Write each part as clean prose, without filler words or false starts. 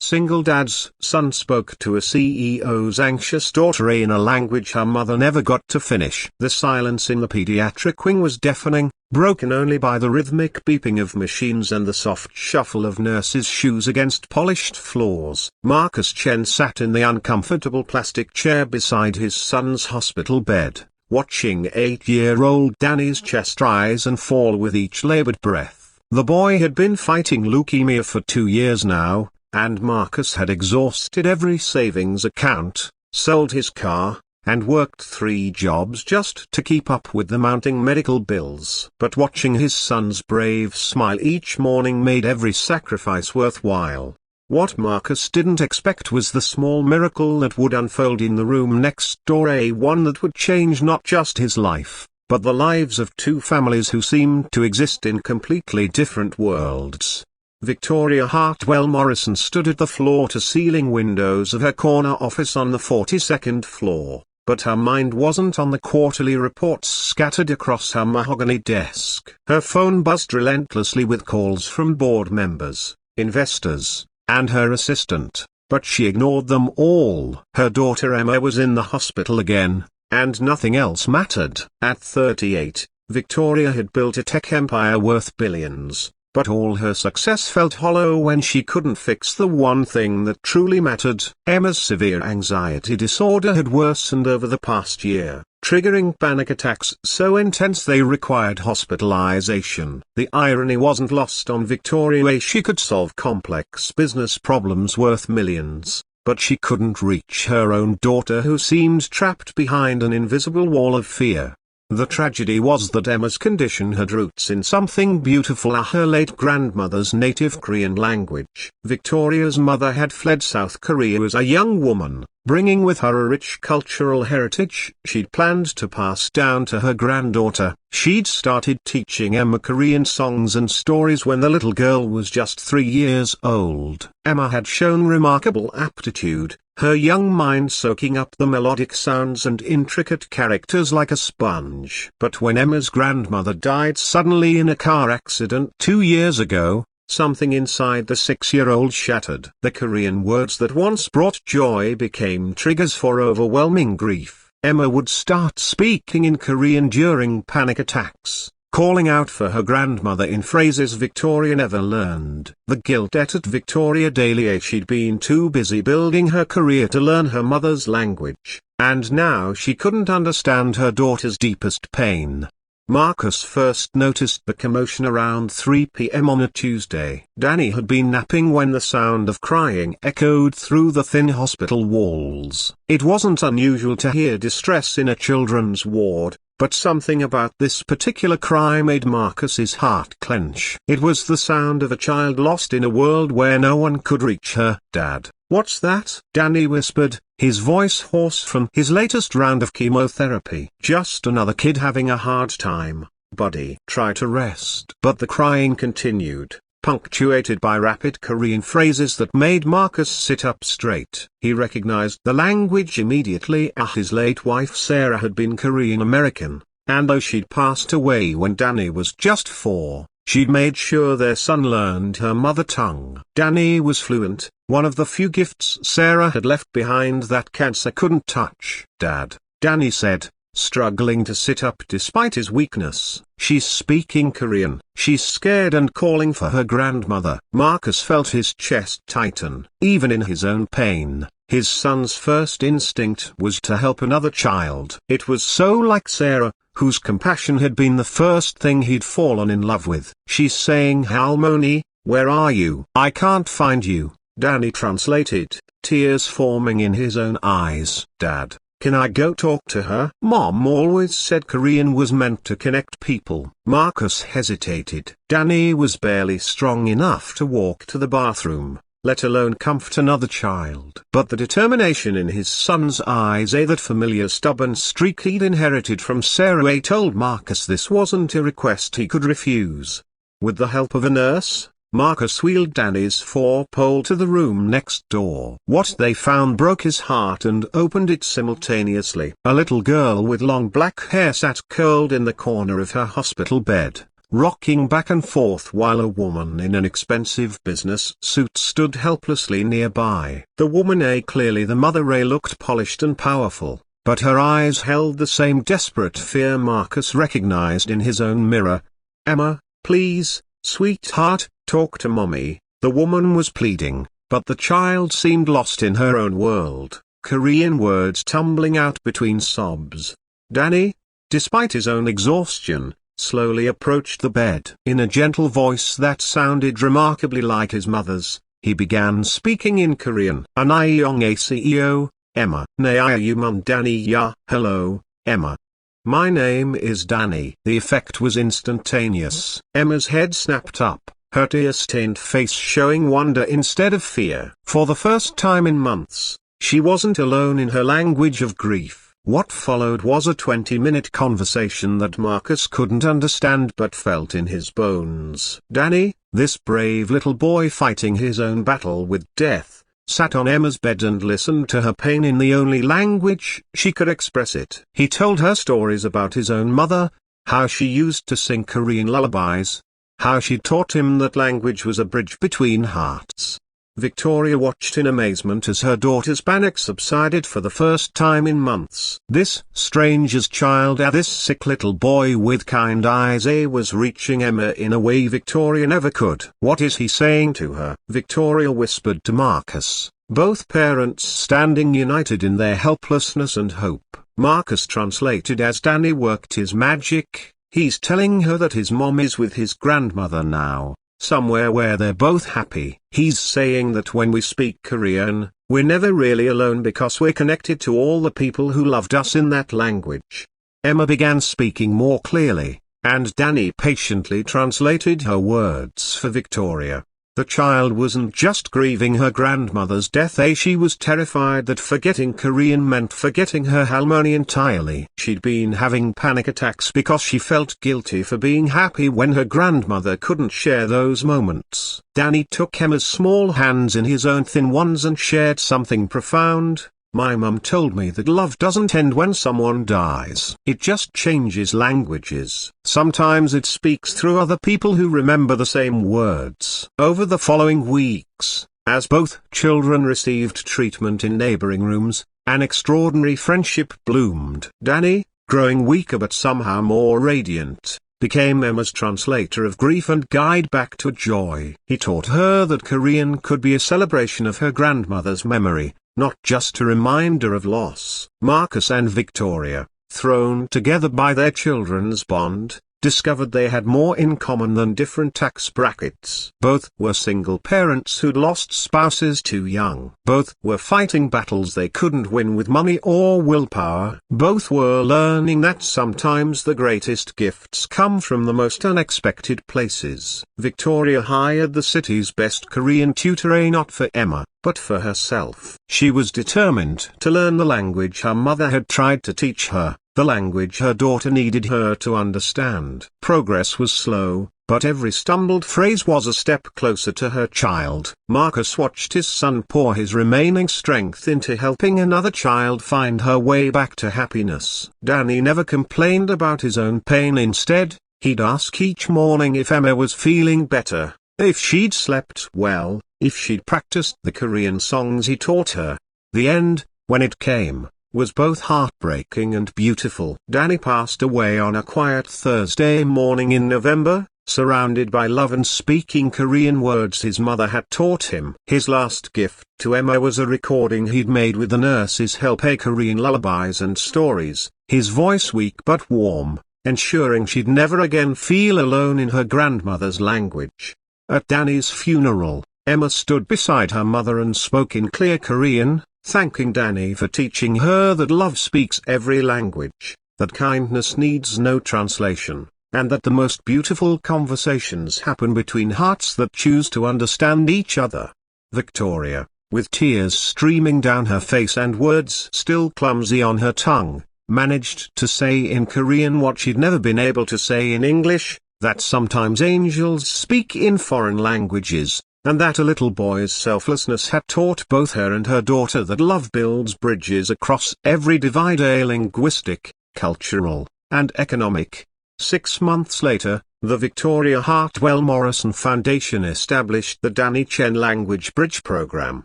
Single dad's son spoke to a CEO's anxious daughter in a language her mother never got to finish. The silence in the pediatric wing was deafening, broken only by the rhythmic beeping of machines and the soft shuffle of nurses' shoes against polished floors. Marcus Chen sat in the uncomfortable plastic chair beside his son's hospital bed, watching 8-year-old Danny's chest rise and fall with each labored breath. The boy had been fighting leukemia for 2 years now, and Marcus had exhausted every savings account, sold his car, and worked 3 jobs just to keep up with the mounting medical bills. But watching his son's brave smile each morning made every sacrifice worthwhile. What Marcus didn't expect was the small miracle that would unfold in the room next door, a one that would change not just his life, but the lives of 2 families who seemed to exist in completely different worlds. Victoria Hartwell Morrison stood at the floor-to-ceiling windows of her corner office on the 42nd floor, but her mind wasn't on the quarterly reports scattered across her mahogany desk. Her phone buzzed relentlessly with calls from board members, investors, and her assistant, but she ignored them all. Her daughter Emma was in the hospital again, and nothing else mattered. At 38, Victoria had built a tech empire worth billions. But all her success felt hollow when she couldn't fix the one thing that truly mattered. Emma's severe anxiety disorder had worsened over the past year, triggering panic attacks so intense they required hospitalization. The irony wasn't lost on Victoria. She could solve complex business problems worth millions, but she couldn't reach her own daughter who seemed trapped behind an invisible wall of fear. The tragedy was that Emma's condition had roots in something beautiful, her late grandmother's native Korean language. Victoria's mother had fled South Korea as a young woman, bringing with her a rich cultural heritage she'd planned to pass down to her granddaughter. She'd started teaching Emma Korean songs and stories when the little girl was just 3 years old. Emma had shown remarkable aptitude, her young mind soaking up the melodic sounds and intricate characters like a sponge. But when Emma's grandmother died suddenly in a car accident 2 years ago, something inside the 6-year-old shattered. The Korean words that once brought joy became triggers for overwhelming grief. Emma would start speaking in Korean during panic attacks, calling out for her grandmother in phrases Victoria never learned. The guilt ate at Victoria daily. She'd been too busy building her career to learn her mother's language, and now she couldn't understand her daughter's deepest pain. Marcus first noticed the commotion around 3 p.m. on a Tuesday. Danny had been napping when the sound of crying echoed through the thin hospital walls. It wasn't unusual to hear distress in a children's ward, but something about this particular cry made Marcus's heart clench. It was the sound of a child lost in a world where no one could reach her. "Dad, what's that?" Danny whispered, his voice hoarse from his latest round of chemotherapy. "Just another kid having a hard time, buddy." "Try to rest." But the crying continued, punctuated by rapid Korean phrases that made Marcus sit up straight. He recognized the language immediately. His late wife Sarah had been Korean American, and though she'd passed away when Danny was just 4, she'd made sure their son learned her mother tongue. Danny was fluent, one of the few gifts Sarah had left behind that cancer couldn't touch. "Dad," Danny said, struggling to sit up despite his weakness. "She's speaking Korean." "She's scared and calling for her grandmother." Marcus felt his chest tighten. Even in his own pain, his son's first instinct was to help another child. It was so like Sarah, whose compassion had been the first thing he'd fallen in love with. "She's saying, Halmoni, where are you?" "I can't find you," Danny translated, tears forming in his own eyes. "Dad, can I go talk to her?" Mom always said Korean was meant to connect people. Marcus hesitated. Danny was barely strong enough to walk to the bathroom, let alone comfort another child. But the determination in his son's eyes, that familiar stubborn streak he'd inherited from Sarah, told Marcus this wasn't a request he could refuse. With the help of a nurse, Marcus wheeled Danny's 4-pole to the room next door. What they found broke his heart and opened it simultaneously. A little girl with long black hair sat curled in the corner of her hospital bed, rocking back and forth while a woman in an expensive business suit stood helplessly nearby. The woman clearly the mother looked polished and powerful, but her eyes held the same desperate fear Marcus recognized in his own mirror. "Emma, please, sweetheart, talk to mommy," the woman was pleading, but the child seemed lost in her own world, Korean words tumbling out between sobs. Danny, despite his own exhaustion, slowly approached the bed. In a gentle voice that sounded remarkably like his mother's, he began speaking in Korean. "Anayong CEO, Emma. Nayayuman Danny ya." "Hello, Emma. My name is Danny." The effect was instantaneous. Emma's head snapped up, her tear-stained face showing wonder instead of fear. For the first time in months, she wasn't alone in her language of grief. What followed was a 20-minute conversation that Marcus couldn't understand but felt in his bones. Danny, this brave little boy fighting his own battle with death, sat on Emma's bed and listened to her pain in the only language she could express it. He told her stories about his own mother, how she used to sing Korean lullabies, how she taught him that language was a bridge between hearts. Victoria watched in amazement as her daughter's panic subsided for the first time in months. This stranger's child, this sick little boy with kind eyes, was reaching Emma in a way Victoria never could. "What is he saying to her?" Victoria whispered to Marcus, both parents standing united in their helplessness and hope. Marcus translated as Danny worked his magic. "He's telling her that his mom is with his grandmother now, somewhere where they're both happy. He's saying that when we speak Korean, we're never really alone because we're connected to all the people who loved us in that language." Emma began speaking more clearly, and Danny patiently translated her words for Victoria. The child wasn't just grieving her grandmother's death, she was terrified that forgetting Korean meant forgetting her harmony entirely. She'd been having panic attacks because she felt guilty for being happy when her grandmother couldn't share those moments. Danny took Emma's small hands in his own thin ones and shared something profound. "My mum told me that love doesn't end when someone dies. It just changes languages. Sometimes it speaks through other people who remember the same words." Over the following weeks, as both children received treatment in neighboring rooms, an extraordinary friendship bloomed. Danny, growing weaker but somehow more radiant, became Emma's translator of grief and guide back to joy. He taught her that Korean could be a celebration of her grandmother's memory, not just a reminder of loss. Marcus and Victoria, thrown together by their children's bond, discovered they had more in common than different tax brackets. Both were single parents who'd lost spouses too young. Both were fighting battles they couldn't win with money or willpower. Both were learning that sometimes the greatest gifts come from the most unexpected places. Victoria hired the city's best Korean tutor, not for Emma, but for herself. She was determined to learn the language her mother had tried to teach her, the language her daughter needed her to understand. Progress was slow, but every stumbled phrase was a step closer to her child. Marcus watched his son pour his remaining strength into helping another child find her way back to happiness. Danny never complained about his own pain. Instead, he'd ask each morning if Emma was feeling better, if she'd slept well, if she'd practiced the Korean songs he taught her. The end, when it came, was both heartbreaking and beautiful. Danny passed away on a quiet Thursday morning in November, surrounded by love and speaking Korean words his mother had taught him. His last gift to Emma was a recording he'd made with the nurse's help, Korean lullabies and stories, his voice weak but warm, ensuring she'd never again feel alone in her grandmother's language. At Danny's funeral, Emma stood beside her mother and spoke in clear Korean, thanking Danny for teaching her that love speaks every language, that kindness needs no translation, and that the most beautiful conversations happen between hearts that choose to understand each other. Victoria, with tears streaming down her face and words still clumsy on her tongue, managed to say in Korean what she'd never been able to say in English, that sometimes angels speak in foreign languages, and that a little boy's selflessness had taught both her and her daughter that love builds bridges across every divide, linguistic, cultural, and economic. 6 months later, The Victoria Hartwell Morrison Foundation established the Danny Chen Language Bridge program,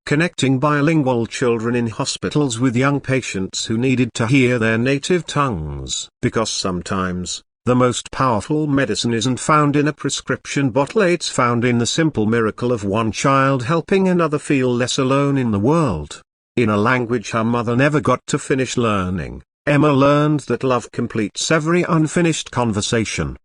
connecting bilingual children in hospitals with young patients who needed to hear their native tongues. Because sometimes, the most powerful medicine isn't found in a prescription bottle, it's found in the simple miracle of one child helping another feel less alone in the world. In a language her mother never got to finish learning, Emma learned that love completes every unfinished conversation.